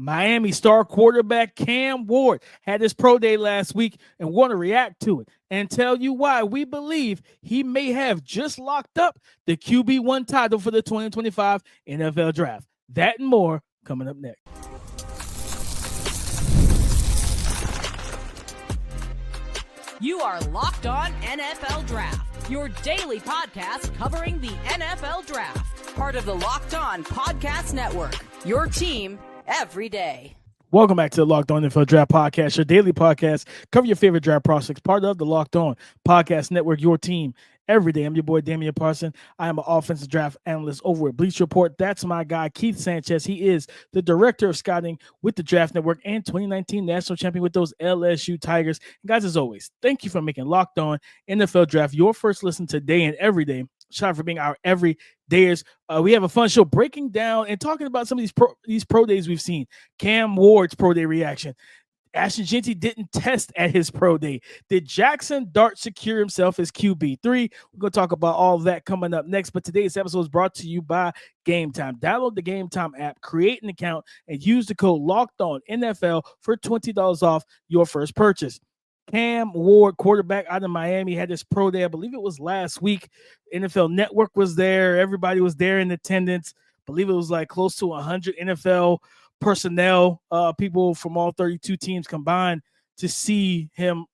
Miami star quarterback Cam Ward had his pro day last week and want to react to it and tell you why we believe he may have just locked up the QB1 title for the 2025 NFL Draft. That and more coming up next. You are Locked On NFL Draft, your daily podcast covering the NFL Draft. Part of the Locked On Podcast Network, your team every day. Welcome back to the Locked On NFL Draft Podcast, your daily podcast. Cover your favorite draft prospects, part of the Locked On Podcast Network, your team every day. I'm your boy, Damian Parson. I am an offensive draft analyst over at Bleacher Report. That's my guy, Keith Sanchez. He is the director of scouting with the Draft Network and 2019 national champion with those LSU Tigers. And guys, as always, thank you for making Locked On NFL Draft your first listen today and every day. Shout out for being our everydayers. We have a fun show breaking down and talking about some of these pro days we've seen. Cam Ward's pro day reaction. Ashton Jeanty didn't test at his pro day. Did Jaxson Dart secure himself as QB3? We're going to talk about all of that coming up next. But today's episode is brought to you by Game Time. Download the Game Time app, create an account, and use the code LOCKEDONNFL for $20 off your first purchase. Cam Ward, quarterback out of Miami, had his pro day. I believe it was last week. NFL Network was there. Everybody was there in attendance. I believe it was like close to 100 NFL personnel, people from all 32 teams combined to see him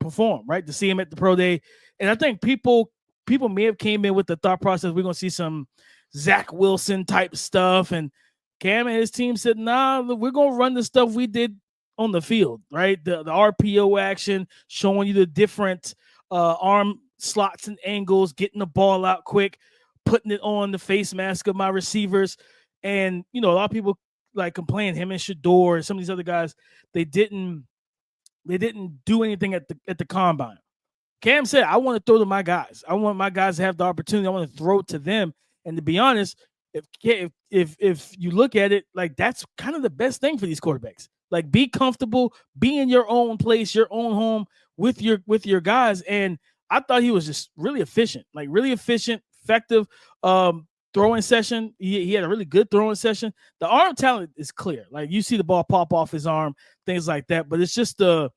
perform, right? To see him at the pro day. And I think people may have came in with the thought process, we're going to see some Zach Wilson type stuff. And Cam and his team said, nah, we're going to run the stuff we did on the field, right? The RPO action, showing you the different arm slots and angles, getting the ball out quick, putting it on the face mask of my receivers. And, you know, a lot of people like complain, him and Shador and some of these other guys, they didn't do anything at the combine. Cam said, I want to throw to my guys. I want my guys to have the opportunity. I want to throw it to them. And to be honest, if you look at it, like that's kind of the best thing for these quarterbacks. Like, be comfortable, be in your own place, your own home with your guys. And I thought he was just really efficient, effective throwing session. He had a really good throwing session. The arm talent is clear. Like, you see the ball pop off his arm, things like that. But it's just to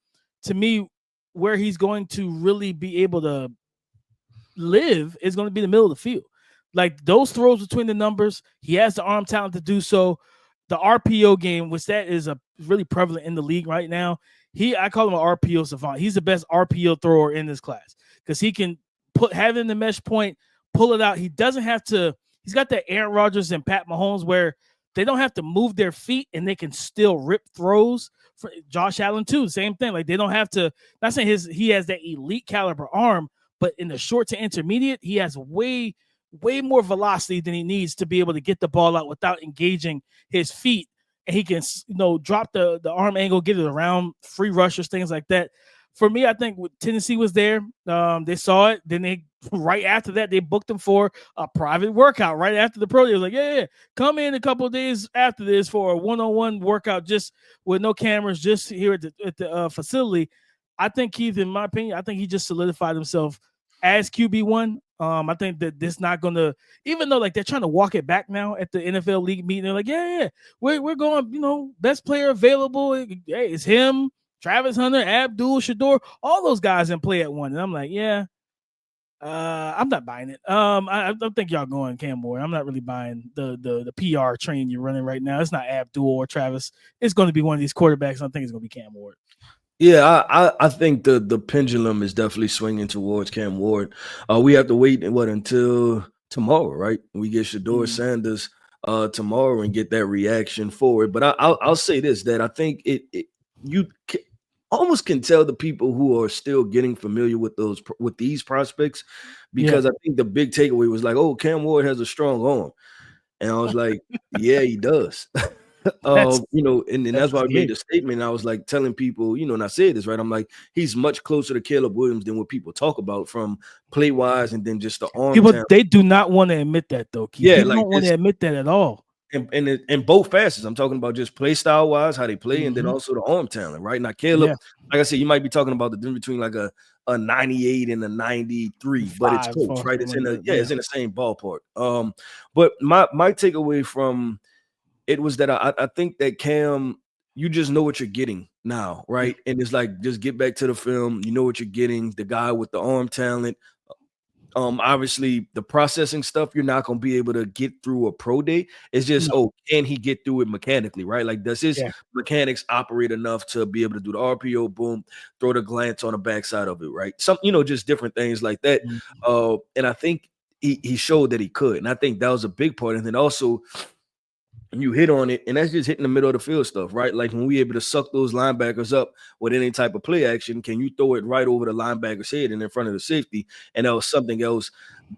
me, where he's going to really be able to live is going to be the middle of the field. Like, those throws between the numbers, he has the arm talent to do so. The RPO game, which that is really prevalent in the league right now. I call him an RPO savant. He's the best RPO thrower in this class because he can have it in the mesh point, pull it out. He doesn't have to. He's got that Aaron Rodgers and Pat Mahomes where they don't have to move their feet and they can still rip throws. For Josh Allen too, same thing. Like, they don't have to. Not saying he has that elite caliber arm, but in the short to intermediate, he has way more velocity than he needs to be able to get the ball out without engaging his feet. And he can, drop the arm angle, get it around free rushers, things like that. For me, I think Tennessee was there. They saw it. Then right after that, they booked him for a private workout right after the pro. They was like, yeah, come in a couple of days after this for a one-on-one workout, just with no cameras, just here at the facility. I think Keith, in my opinion, I think he just solidified himself as QB1. I think that this not going to, even though like they're trying to walk it back now at the NFL league meeting, they're like, yeah, we're going, best player available. Hey, it's him, Travis Hunter, Abdul, Shador, all those guys in play at one. And I'm like, yeah, I'm not buying it. I don't think y'all going Cam Ward. I'm not really buying the PR train you're running right now. It's not Abdul or Travis. It's going to be one of these quarterbacks. I think it's going to be Cam Ward. Yeah, I think the pendulum is definitely swinging towards Cam Ward. We have to wait until tomorrow, right? We get Shador Sanders tomorrow and get that reaction forward. But I'll say this, that I think you almost can tell the people who are still getting familiar with these prospects, because I think the big takeaway was like, oh, Cam Ward has a strong arm. And I was like, yeah, he does. And that's why I made the statement. I was like telling people, and I said this, right? I'm like, he's much closer to Caleb Williams than what people talk about from play wise, and then just the arm. People, they do not want to admit that though. Keith. Yeah, they don't want to admit that at all. And in both facets, I'm talking about just play style wise, how they play, and then also the arm talent, right? Now, Caleb, like I said, you might be talking about the difference between like a 98 and a 93, but it's close, right? It's in the same ballpark. But my takeaway from it was that I think that Cam, you just know what you're getting now, right? And it's like, just get back to the film. You know what you're getting. The guy with the arm talent. Obviously, the processing stuff you're not going to be able to get through a pro day. It's just, can he get through it mechanically, right? Like, does his mechanics operate enough to be able to do the RPO, boom, throw the glance on the backside of it, right? Some, just different things like that. And I think he showed that he could, and I think that was a big part. And then also, you hit on it, and that's just hitting the middle of the field stuff, right? Like when we able to suck those linebackers up with any type of play action, can you throw it right over the linebacker's head and in front of the safety? And that was something else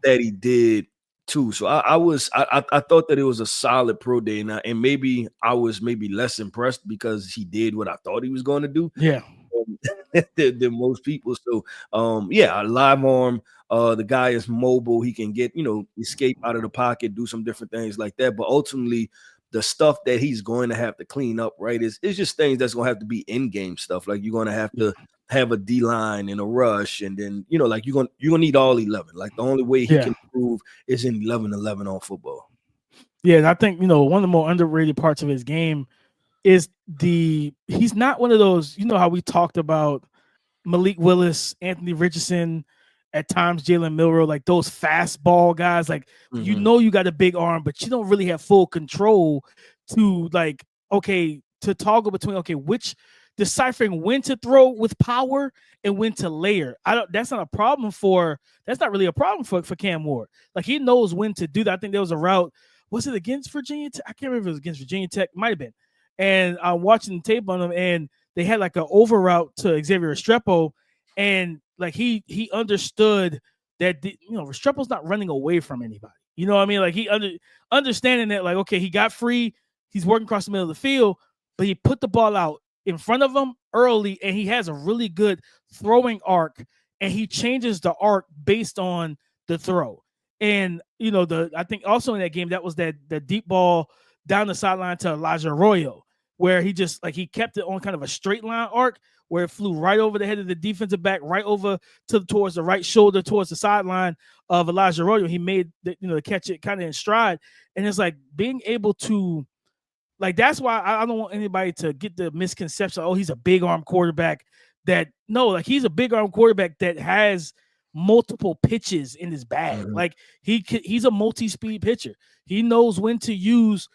that he did too. So I thought that it was a solid pro day, and maybe I was less impressed because he did what I thought he was going to do. Yeah. Than most people. So a live arm. The guy is mobile. He can get, escape out of the pocket, do some different things like that. But ultimately, the stuff that he's going to have to clean up, right, it's just things that's going to have to be in-game stuff. Like you're going to have to have a D-line and a rush, and then, like you're gonna need all 11. Like the only way he can improve is in 11-11 on football. Yeah, and I think, one of the more underrated parts of his game is he's not one of those, how we talked about Malik Willis, Anthony Richardson, at times Jalen Milroe, like those fastball guys, like you got a big arm, but you don't really have full control to to toggle between which deciphering when to throw with power and when to layer. That's not really a problem for Cam Ward. Like he knows when to do that. I think there was a route. Was it against Virginia Tech? I can't remember if it was against Virginia Tech. Might have been. And I'm watching the tape on them, and they had like an over route to Xavier Restrepo, and like he understood that Restrepo's not running away from anybody. You know what I mean? Like he understanding that, like, okay, he got free, he's working across the middle of the field, but he put the ball out in front of him early, and he has a really good throwing arc, and he changes the arc based on the throw. And I think also in that game, that was the deep ball down the sideline to Elijah Arroyo, where he just he kept it on kind of a straight line arc where it flew right over the head of the defensive back, right over towards the right shoulder, towards the sideline of Elijah Arroyo. He made the catch it kind of in stride. And it's like being able to, like, that's why I don't want anybody to get the misconception, he's a big arm quarterback. He's a big arm quarterback that has multiple pitches in his bag. Like he's a multi-speed pitcher. He knows when to use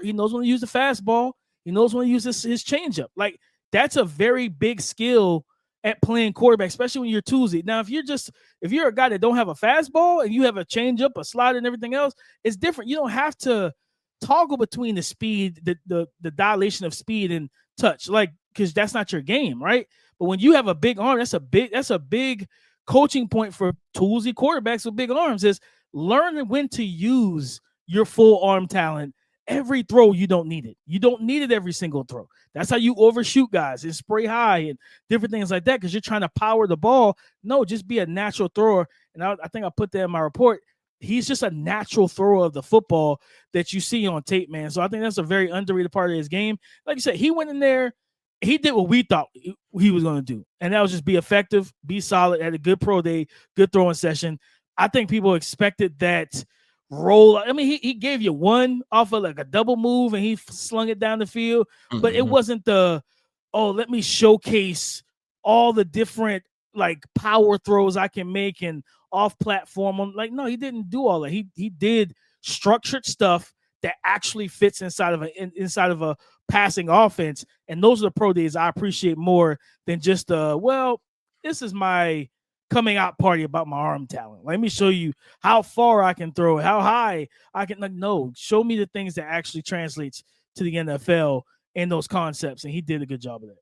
he knows when to use the fastball. He knows when to use his changeup. Like that's a very big skill at playing quarterback, especially when you're Tuesday. Now, if you're a guy that don't have a fastball and you have a changeup, a slider, and everything else, it's different. You don't have to toggle between the speed, the dilation of speed and touch, like, because that's not your game, right? But when you have a big arm, that's a big coaching point for Tuesday quarterbacks with big arms, is learn when to use your full arm talent. Every throw, you don't need it. You don't need it every single throw. That's how you overshoot guys and spray high and different things like that, because you're trying to power the ball. No, just be a natural thrower. And I think I put that in my report. He's just a natural thrower of the football that you see on tape, man. So I think that's a very underrated part of his game. Like you said, he went in there, he did what we thought he was going to do, and that was just be effective, be solid, had a good pro day, good throwing session. I think people expected that roll. I mean, he gave you one off of like a double move, and he slung it down the field, but it wasn't let me showcase all the different like power throws I can make and off platform. Like, no, he didn't do all that. He did structured stuff that actually fits inside of a passing offense. And those are the pro days I appreciate more than just this is my coming out party about my arm talent. Let me show you how far I can throw, how high I can. Like, no, show me the things that actually translates to the NFL and those concepts. And he did a good job of that.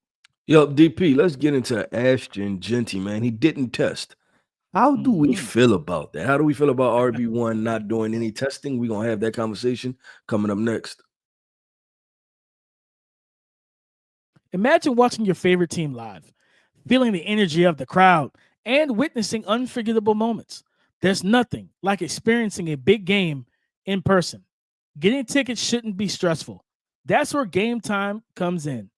Yo, DP, let's get into Ashton Jeanty, man. He didn't test. How do we feel about that? How do we feel about RB1 not doing any testing? We're going to have that conversation coming up next. Imagine watching your favorite team live, feeling the energy of the crowd, and witnessing unforgettable moments. There's nothing like experiencing a big game in person. Getting tickets shouldn't be stressful. That's where Game Time comes in,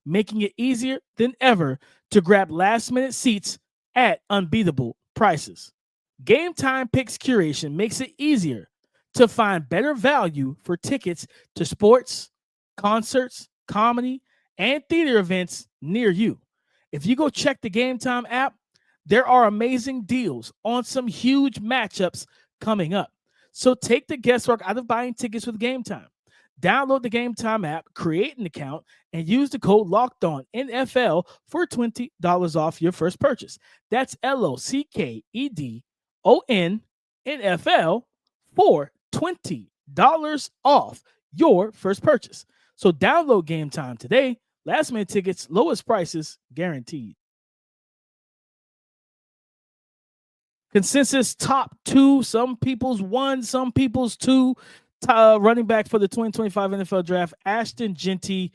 making it easier than ever to grab last-minute seats at unbeatable prices. Game Time Picks curation makes it easier to find better value for tickets to sports, concerts, comedy, and theater events near you. If you go check the Game Time app, there are amazing deals on some huge matchups coming up. So take the guesswork out of buying tickets with Game Time. Download the Game Time app, create an account, and use the code LOCKEDON NFL for $20 off your first purchase. That's LOCKEDON NFL for $20 off your first purchase. So download Game Time today. Last minute tickets, lowest prices guaranteed. Consensus top 2, some people's 1, some people's 2. Running back for the 2025 NFL draft, Ashton Jeanty,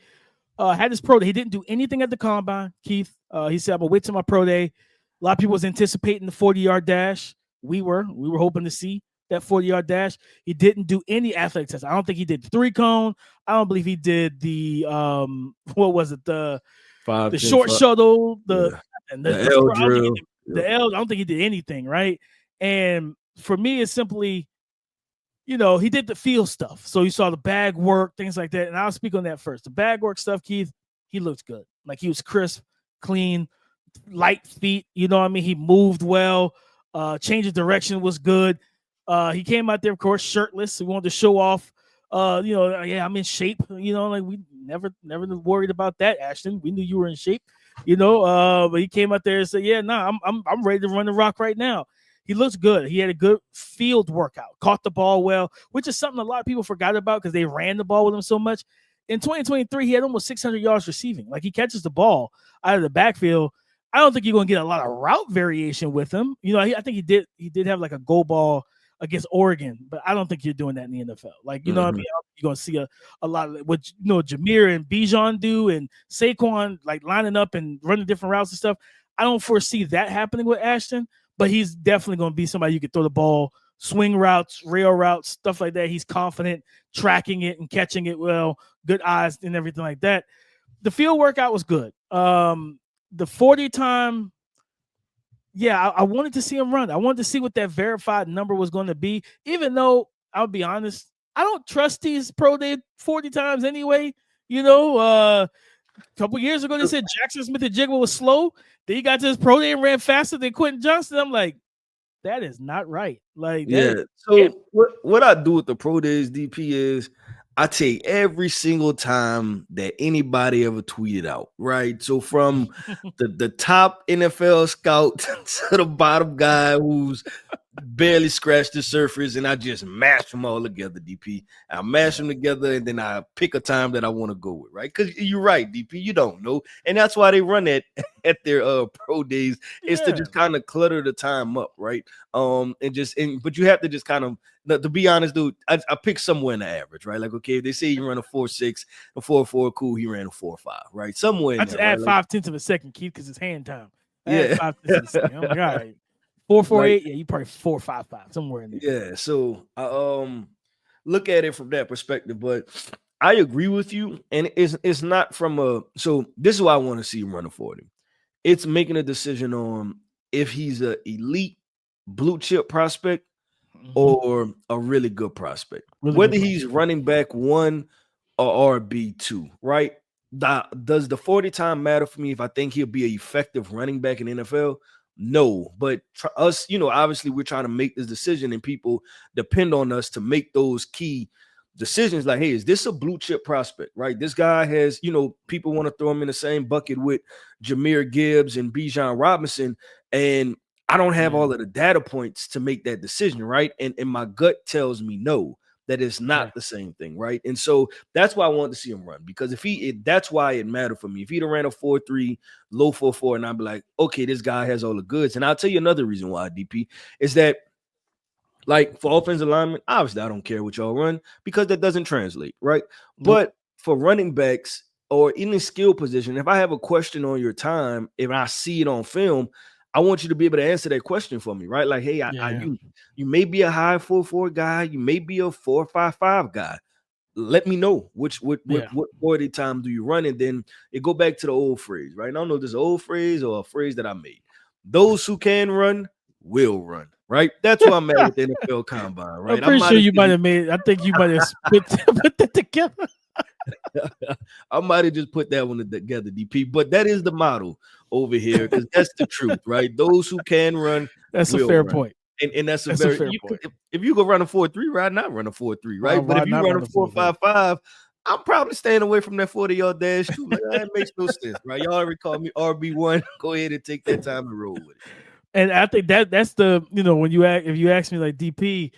had his pro day. He didn't do anything at the combine, Keith. He said, I'm going to wait till my pro day. A lot of people was anticipating the 40-yard dash. We were hoping to see that 40-yard dash. He didn't do any athletic tests. I don't think he did the 3-cone. I don't believe he did the, what was it? The 10, short 5. Shuttle, the L drill. I don't think he did anything, right? And for me, it's simply, he did the field stuff. So you saw the bag work, things like that. And I'll speak on that first. The bag work stuff, Keith, he looked good. Like he was crisp, clean, light feet. You know what I mean? He moved well. Change of direction was good. He came out there, of course, shirtless. He wanted to show off, I'm in shape. Like we never worried about that, Ashton. We knew you were in shape, but he came out there and said, I'm ready to run the rock right now. He looks good. He had a good field workout, caught the ball well, which is something a lot of people forgot about because they ran the ball with him so much. In 2023, he had almost 600 yards receiving. Like he catches the ball out of the backfield. I don't think you're going to get a lot of route variation with him. I think he did have like a goal ball against Oregon, but I don't think you're doing that in the NFL. Like, what I mean? You're going to see a lot of what, Jameer and Bijan do and Saquon like lining up and running different routes and stuff. I don't foresee that happening with Ashton, but he's definitely going to be somebody you could throw the ball, swing routes, rail routes, stuff like that. He's confident tracking it and catching it well, good eyes and everything like that. The field workout was good. The 40 time, I wanted to see him run. I wanted to see what that verified number was going to be, even though I'll be honest, I don't trust these pro day 40 times anyway. A couple years ago, they said Jaxson Smith-Njigba was slow. Then he got to his pro day and ran faster than Quentin Johnston. I'm like, that is not right. Like, what I do with the pro days, DP, is I take every single time that anybody ever tweeted out, right? So from the top NFL scout to the bottom guy who's barely scratched the surface, and I just mash them all together, DP. I mash them together, and then I pick a time that I want to go with, right? Because you're right, DP, you don't know. And that's why they run it at their pro days, is to just kind of clutter the time up, right? But you have to just kind of, to be honest, dude, I pick somewhere in the average, right? Like, okay, if they say you run a 4.6, a 4.4, cool, he ran a 4.5, right? Somewhere in I just there, add right? 5/10 of a second, Keith, because it's hand time. Yeah. 5/10 of a second. I'm like, all right. 4.48, you probably 4.55, somewhere in there. Yeah, so I look at it from that perspective, but I agree with you, and it's not from so this is why I want to see him run a 40. It's making a decision on if he's an elite blue chip prospect or a really good prospect. Whether he's running back 1 or RB2, right? Does the 40 time matter for me if I think he'll be an effective running back in the NFL? No, but us, obviously we're trying to make this decision, and people depend on us to make those key decisions. Like, hey, is this a blue chip prospect, right? This guy has, people want to throw him in the same bucket with Jahmyr Gibbs and Bijan Robinson, and I don't have all of the data points to make that decision, right? And my gut tells me no, that it's not the same thing, right? And so that's why I wanted to see him run, because that's why it mattered for me. If he'd have ran a 4.3, low 4.4, and I'd be like, okay, this guy has all the goods. And I'll tell you another reason why, DP, is that, like, for offensive linemen, obviously I don't care what y'all run because that doesn't translate, right? But for running backs or any skill position, if I have a question on your time, if I see it on film, I want you to be able to answer that question for me, right? Like, hey, you may be a high 4.4 guy, you may be a 4.55 guy. Let me know what 40 time do you run, and then it go back to the old phrase, right? I don't know if this is an old phrase or a phrase that I made. Those who can run will run, right? That's what I'm at with the NFL Combine, right? I'm pretty sure you might have made. I think you might have put that together. I might have just put that one together, DP. But that is the model over here because that's the truth, right? Those who can run, That's a will fair run. point. And that's a fair point. If you go run a 4.3, right? Not run a 4.3, right? But if you run a 4.55, I'm probably staying away from that 40-yard dash too. Like, that makes no sense, right? Y'all already called me RB1. Go ahead and take that time and roll with it. And I think that's the, when if you ask me like DP,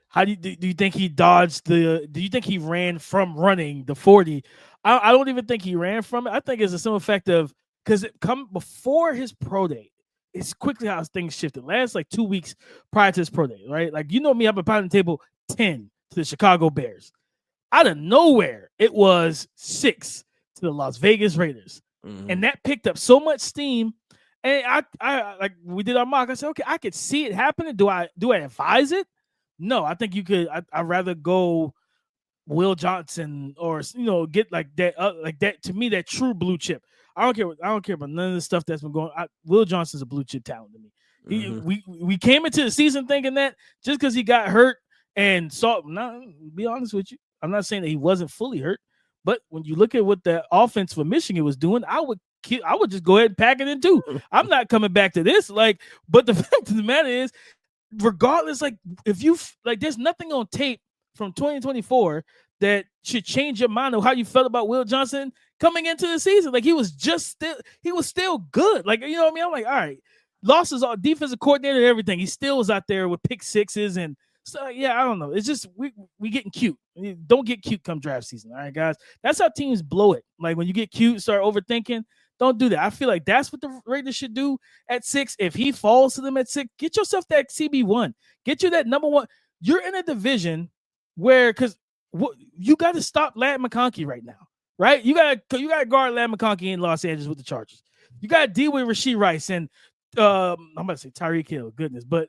how do you think he dodged do you think he ran from running the 40? I don't even think he ran from it. I think it's a simple fact of, because it come before his pro day, it's quickly how things shifted. Last like 2 weeks prior to his pro day, right? Like, me, I've been pounding the table 10 to the Chicago Bears. Out of nowhere, it was 6 to the Las Vegas Raiders. Mm-hmm. And that picked up so much steam. And I like, we did our mock. I said, okay, I could see it happening. Do I advise it? No, I think you could. I'd rather go Will Johnson or get like that. To me, that true blue chip. I don't care about none of the stuff that's been going. Will Johnson's a blue chip talent to me. Mm-hmm. We came into the season thinking that just because he got hurt and be honest with you, I'm not saying that he wasn't fully hurt, but when you look at what the offense for Michigan was doing, I would just go ahead and pack it in too. I'm not coming back to this. But the fact of the matter is, regardless, if you there's nothing on tape from 2024 that should change your mind of how you felt about Will Johnson coming into the season. Like, he was still good. Like, you know what I mean? I'm like, all right, losses on defensive coordinator and everything. He still was out there with pick sixes and so. Yeah, I don't know. It's just we getting cute. Don't get cute come draft season. All right, guys. That's how teams blow it. Like, when you get cute, start overthinking. Don't do that. I feel like that's what the Raiders should do at 6. If he falls to them at 6, get yourself that CB1. Get you that number 1. You're in a division where, because you got to stop Ladd McConkey right now, right? You got to guard Ladd McConkey in Los Angeles with the Chargers. You got to deal with Rashee Rice and I'm about to say Tyreek Hill. Goodness, but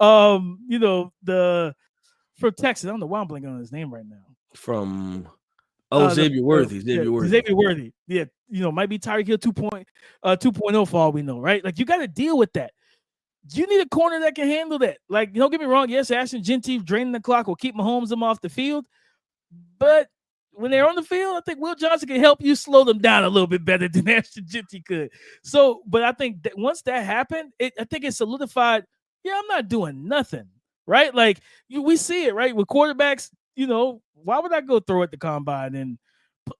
the from Texas. I don't know why I'm blanking on his name right now. From Xavier Worthy. Xavier Worthy. Yeah, might be Tyreek Hill 2.0 for all we know, right? Like, you got to deal with that. You need a corner that can handle that. Like, don't get me wrong. Yes, Ashton Jeanty draining the clock will keep Mahomes them off the field. But when they're on the field, I think Will Johnson can help you slow them down a little bit better than Ashton Jeanty could. So, but I think that once that happened, I think it solidified, yeah, I'm not doing nothing, right? Like, we see it, right? With quarterbacks, why would I go throw at the combine and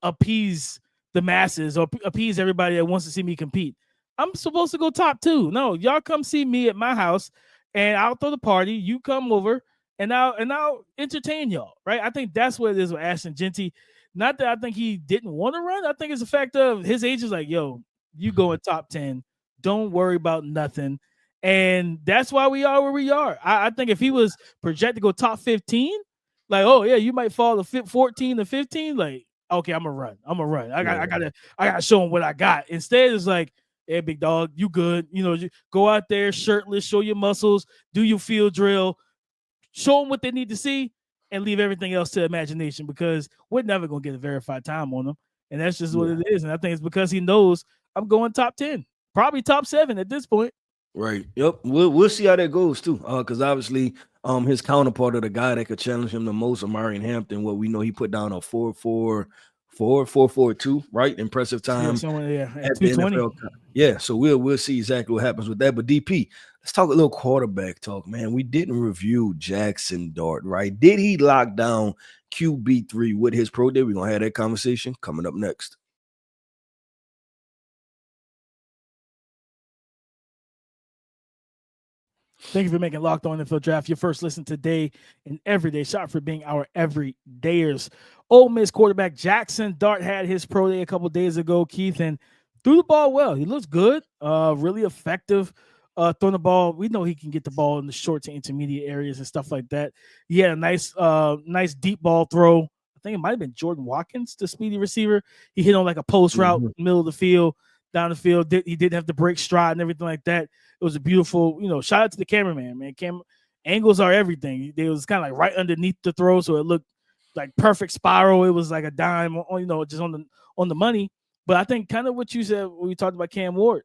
appease the masses or appease everybody that wants to see me compete? I'm supposed to go top 2. No, y'all come see me at my house and I'll throw the party. You come over and I'll entertain y'all, right? I think that's what it is with Ashton Jeanty. Not that I think he didn't want to run. I think it's a fact of his age is like, yo, you go in top 10. Don't worry about nothing. And that's why we are where we are. I think if he was projected to go top 15, like, oh yeah, you might fall to 14 to 15. Like, okay, I'm gonna run. I gotta show him what I got. Instead, it's like, hey, big dog, you good? Go out there shirtless, show your muscles, do your field drill, show them what they need to see, and leave everything else to imagination, because we're never gonna get a verified time on them, and that's just what it is. And I think it's because he knows I'm going top 10, probably top 7 at this point. Right. Yep. We'll see how that goes too. Because obviously, his counterpart of the guy that could challenge him the most, Amari Hampton, what we know he put down a 4.42, right? Impressive time. Yeah, at the NFL. Yeah. So we'll see exactly what happens with that. But DP, let's talk a little quarterback talk, man. We didn't review Jaxson Dart, right? Did he lock down QB3 with his pro day? We're gonna have that conversation coming up next. Thank you for making Locked On NFL Draft your first listen today and every day. Shout out for being our everydayers. Ole Miss quarterback Jaxson Dart had his pro day a couple days ago, Keith, and threw the ball well. He looks good, really effective throwing the ball. We know he can get the ball in the short to intermediate areas and stuff like that. He had a nice deep ball throw. I think it might have been Jordan Watkins, the speedy receiver. He hit on like a post route, middle of the field, down the field. He didn't have to break stride and everything like that. It was a beautiful, shout out to the cameraman, man. Angles are everything. It was kind of like right underneath the throw, so it looked like perfect spiral. It was like a dime, just on the money. But I think kind of what you said when we talked about Cam Ward,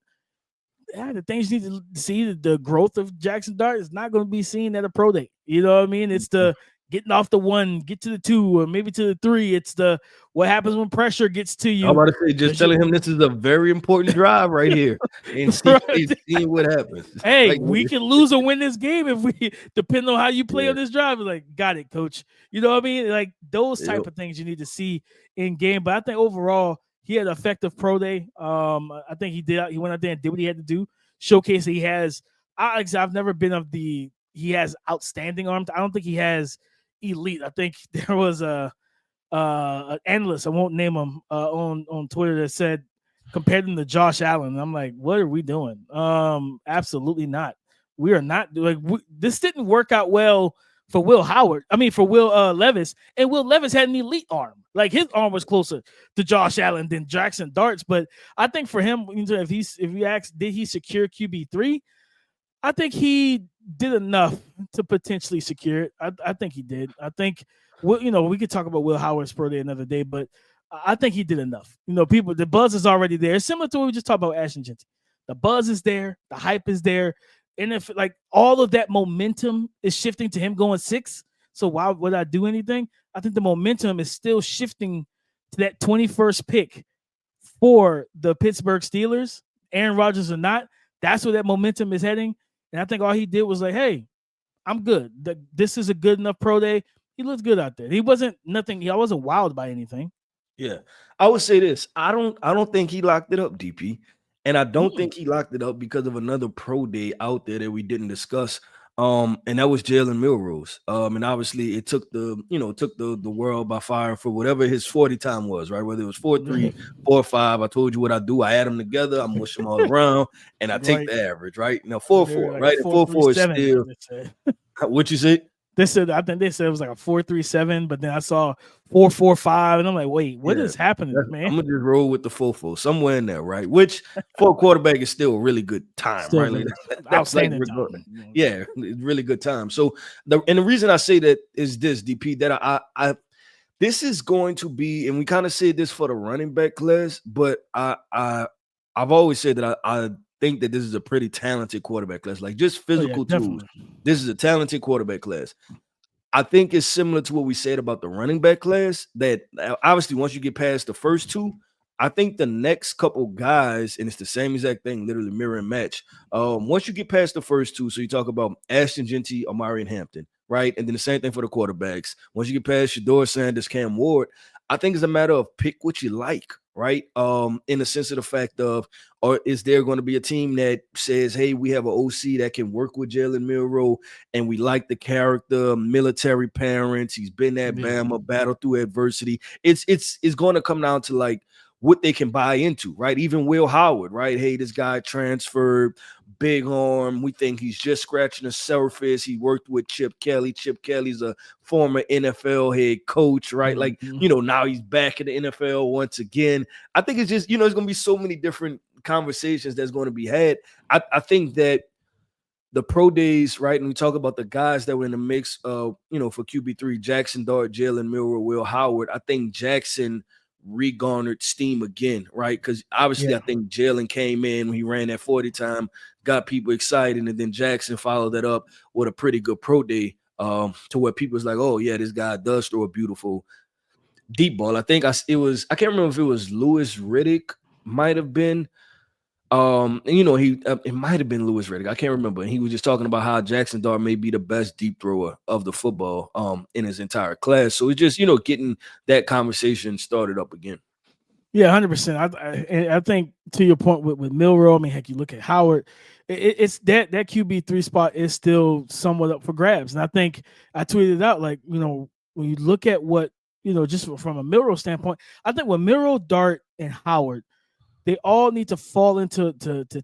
the things you need to see, the growth of Jaxson Dart is not going to be seen at a pro day. You know what I mean? It's the getting off the 1, get to the 2, or maybe to the 3. It's the what happens when pressure gets to you. I'm about to say, just telling him this is a very important drive right here, and seeing what happens. Hey, we can lose or win this game if we depend on how you play on this drive. Like, got it, coach. You know what I mean? Like those type of things you need to see in game. But I think overall he had an effective pro day. I think he did. He went out there and did what he had to do. Showcase that he has. I've never been of the. He has outstanding arms. I don't think he has elite. I think there was an analyst, I won't name him, on Twitter that said compared him to Josh Allen. I'm like, what are we doing? Absolutely not. We are not doing. This didn't work out well for Will Howard. I mean, for Will Levis, and Will Levis had an elite arm. Like his arm was closer to Josh Allen than Jaxson Dart's. But I think for him, if you ask, did he secure QB3? I think he did enough to potentially secure it. I think he did. I think, we could talk about Will Howard's pro day another day, but I think he did enough. The buzz is already there. It's similar to what we just talked about Ashton Jeanty. The buzz is there. The hype is there. And if like all of that momentum is shifting to him going 6, so why would I do anything? I think the momentum is still shifting to that 21st pick for the Pittsburgh Steelers, Aaron Rodgers or not. That's where that momentum is heading. And I think all he did was like, hey, I'm good. This is a good enough pro day. He looks good out there. He wasn't nothing. I wasn't wowed by anything. Yeah. I would say this. I don't think he locked it up, DP. And I don't think he locked it up because of another pro day out there that we didn't discuss. And that was Jalen Milrose. And obviously it took the world by fire for whatever his 40 time was, right? Whether it was 4.3, 4.5. I told you what I do. I add them together, I mush them all around, and I take the average, right? Now 4.4, like right? 4.4 is still what you say? I think they said it was like a 4.37, but then I saw 4.45, and I'm like, wait, what is happening, man? I'm gonna just roll with the 4.4 somewhere in there, right? Which for a quarterback is still a really good time, right? Like, that's outstanding like time. Yeah, really good time. So the reason I say that is this, DP, that I this is going to be, and we kind of said this for the running back class, but I've always said that I think that this is a pretty talented quarterback class, like just physical tools. This is a talented quarterback class. I think it's similar to what we said about the running back class, that obviously once you get past the first 2, I think the next couple guys, and it's the same exact thing, literally mirror and match. Once you get past the first 2, so you talk about Ashton Jeanty, Omari, and Hampton, right? And then the same thing for the quarterbacks. Once you get past Shedeur Sanders, Cam Ward, I think it's a matter of pick what you like, right? In the sense of the fact of, or is there going to be a team that says, hey, we have an OC that can work with Jalen Milroe, and we like the character, military parents, he's been at Bama, battled through adversity. It's going to come down to like what they can buy into, right? Even Will Howard, right? Hey, this guy transferred, big arm. We think he's just scratching the surface. He worked with Chip Kelly. Chip Kelly's a former NFL head coach, right? Like, now he's back in the NFL once again. I think it's just, it's going to be so many different conversations that's going to be had. I think that the pro days, right, and we talk about the guys that were in the mix, for QB3, Jaxson Dart, Jalen Milroe, Will Howard. I think Jaxson regarnered steam again, right? Because obviously I think Jalen came in when he ran that 40 time, got people excited, and then Jaxson followed that up with a pretty good pro day, to where people was like, oh yeah, this guy does throw a beautiful deep ball. I think I can't remember if it was Louis Riddick, might have been. It might have been Louis Riddick. I can't remember. And he was just talking about how Jaxson Dart may be the best deep thrower of the football in his entire class. So it's just, getting that conversation started up again. Yeah, 100%. I think to your point with Milroe, I mean, heck, you look at Howard, it's that QB3 spot is still somewhat up for grabs. And I think I tweeted out, like, when you look at what, just from a Milroe standpoint, I think with Milroe, Dart, and Howard, they all need to fall into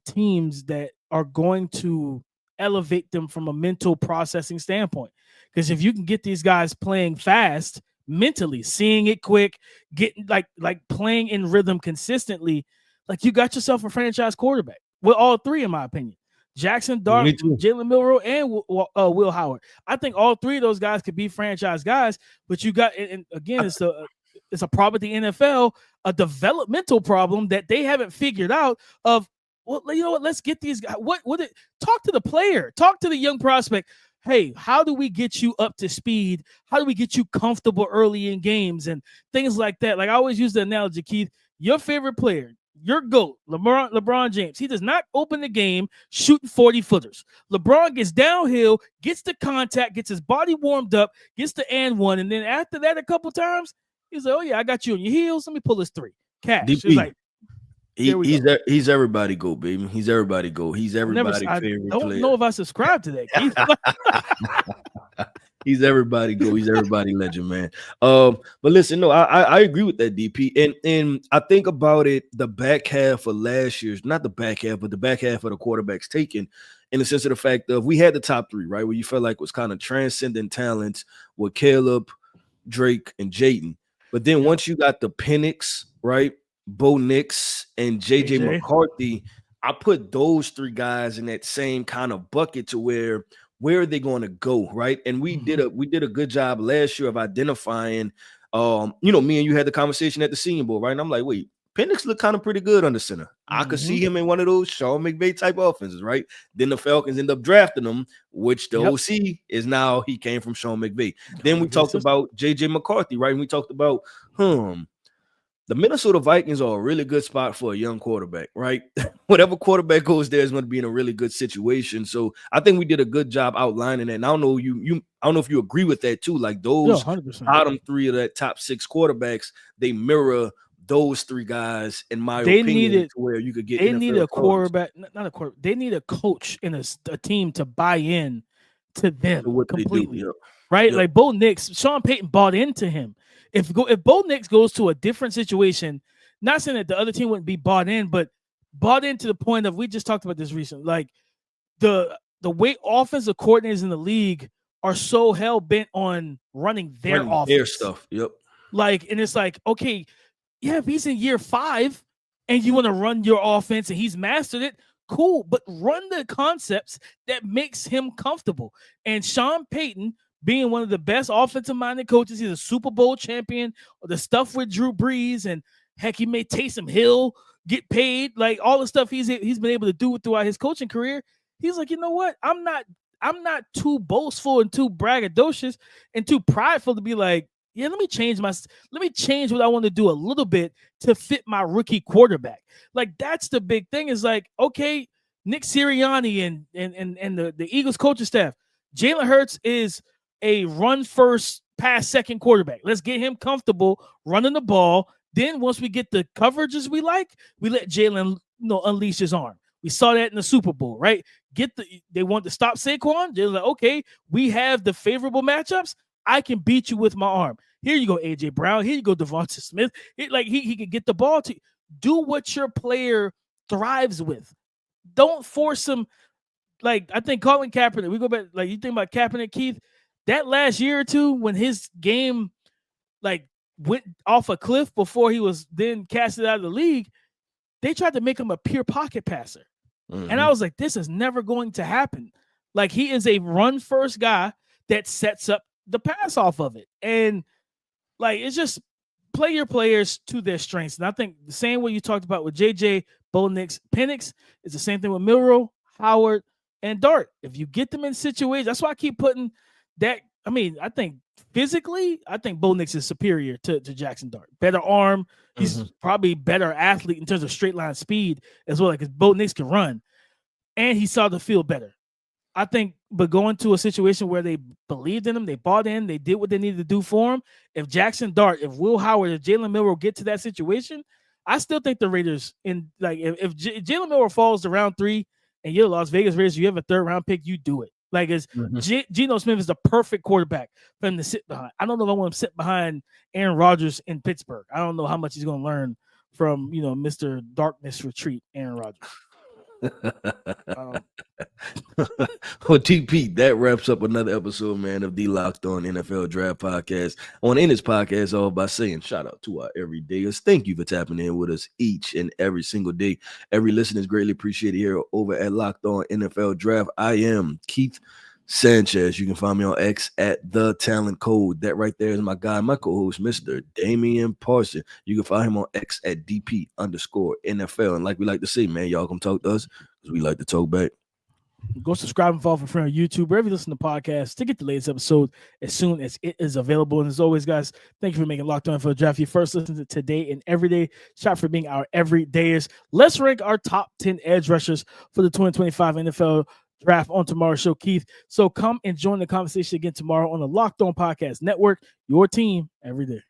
teams that are going to elevate them from a mental processing standpoint. Because if you can get these guys playing fast mentally, seeing it quick, getting like playing in rhythm consistently, like you got yourself a franchise quarterback. With all 3, in my opinion, Jaxson Dart, Jalen Milroe, and Will Howard. I think all 3 of those guys could be franchise guys. But you got, and again, it's a problem at the NFL, a developmental problem that they haven't figured out of, well, you know what, let's get these guys. Talk to the player, talk to the young prospect. hey, how do we get you up to speed? How do we get you comfortable early in games and things like that? Like I always use the analogy, Keith, your favorite player, your GOAT, LeBron James, he does not open the game shooting 40-footers. LeBron gets downhill, gets the contact, gets his body warmed up, gets the and one, and then after that a couple times, he's like, oh yeah, I got you on your heels. Let me pull this three. Cash. DP, It's like, he's everybody go, baby. He's everybody go. He's everybody's favorite player. I don't know if I subscribe to that, Keith. He's everybody go. He's everybody legend, man. But listen, no, I agree with that, DP. And I think about it, the back half of last year's, not the back half, but the back half of the quarterbacks taken, in the sense of the fact of we had the top three, right? Where you felt like was kind of transcendent talents with Caleb, Drake, and Jayden. But then once you got the Penix, right? Bo Nix and JJ McCarthy, I put those three guys in that same kind of bucket to where are they going to go, right? And we did a good job last year of identifying. Me and you had the conversation at the Senior Bowl, right? And I'm like, wait, Penix looked kind of pretty good under center. I could see him in one of those Sean McVay type offenses, right? Then the Falcons end up drafting him, which the OC is now he came from Sean McVay. Then we talked about JJ McCarthy, right? And we talked about the Minnesota Vikings are a really good spot for a young quarterback, right? Whatever quarterback goes there is going to be in a really good situation. So I think we did a good job outlining that. And I don't know I don't know if you agree with that too. Like those bottom three of that top six quarterbacks, they mirror those three guys in my opinion. Where you could get. They need a quarterback, not a quarterback. They need a coach and a team to buy in to them completely, right? Like Bo Nix, Sean Payton bought into him. If Bo Nix goes to a different situation, not saying that the other team wouldn't be bought in, but bought in to the point of, we just talked about this recently, like the way offensive coordinators in the league are so hell bent on running their offense, their stuff. Yep. Like, and it's like, okay, yeah, if he's in year 5 and you want to run your offense and he's mastered it, cool, but run the concepts that makes him comfortable. And Sean Payton, being one of the best offensive-minded coaches, he's a Super Bowl champion. The stuff with Drew Brees, and heck, he made Taysom Hill get paid. Like all the stuff he's been able to do throughout his coaching career. He's like, you know what? I'm not too boastful and too braggadocious and too prideful to be like, yeah, let me change what I want to do a little bit to fit my rookie quarterback. Like that's the big thing. Is like, okay, Nick Sirianni and the Eagles coaching staff, Jalen Hurts is a run first, pass second quarterback. Let's get him comfortable running the ball. Then once we get the coverages we like, we let Jalen unleash his arm. We saw that in the Super Bowl, right? They want to stop Saquon. They're like, okay, we have the favorable matchups. I can beat you with my arm. Here you go, AJ Brown. Here you go, Devonta Smith. He can get the ball to do what your player thrives with. Don't force him. Like I think Colin Kaepernick. We go back. Like you think about Kaepernick, Keith. That last year or two, when his game like went off a cliff before he was then casted out of the league, they tried to make him a pure pocket passer. And I was like, this is never going to happen. Like he is a run first guy that sets up the pass off of it. And like, it's just play your players to their strengths. And I think the same way you talked about with JJ, Bo Nix, Penix, is the same thing with Milroe, Howard, and Dart. If you get them in situations, that's why I keep putting that. I mean, I think physically, Bo Nix is superior to Jaxson Dart. Better arm. He's probably better athlete in terms of straight line speed as well. Because Bo Nix can run, and he saw the field better. I think, but going to a situation where they believed in him, they bought in, they did what they needed to do for him. If Jaxson Dart, if Will Howard, if Jalen Milroe get to that situation, I still think the Raiders if Jalen Milroe falls to round 3 and you're the Las Vegas Raiders, you have a 3rd round pick, you do it. Like Geno Smith is the perfect quarterback for him to sit behind. I don't know if I want him to sit behind Aaron Rodgers in Pittsburgh. I don't know how much he's going to learn from Mr. Darkness Retreat, Aaron Rodgers. Well, TP, that wraps up another episode, man, of the Locked On NFL Draft Podcast. I want to end this podcast off by saying shout out to our everydayers. Thank you for tapping in with us each and every single day. Every listener is greatly appreciated here over at Locked On NFL Draft. I am Keith Sanchez. You can find me on X at The Talent Code. That right there is my guy, my co-host, Mr. Damian Parson. You can find him on X at DP_NFL. And like we like to say, man, y'all come talk to us because we like to talk back. Go subscribe and follow for free on YouTube, wherever you listen to podcasts, to get the latest episode as soon as it is available. And as always, guys, thank you for making Locked On NFL Draft your first listen to today and every day. Shout for being our everydayers. Let's rank our top 10 edge rushers for the 2025 NFL Draft on tomorrow's show, Keith. So come and join the conversation again tomorrow on the Locked On Podcast Network, your team every day.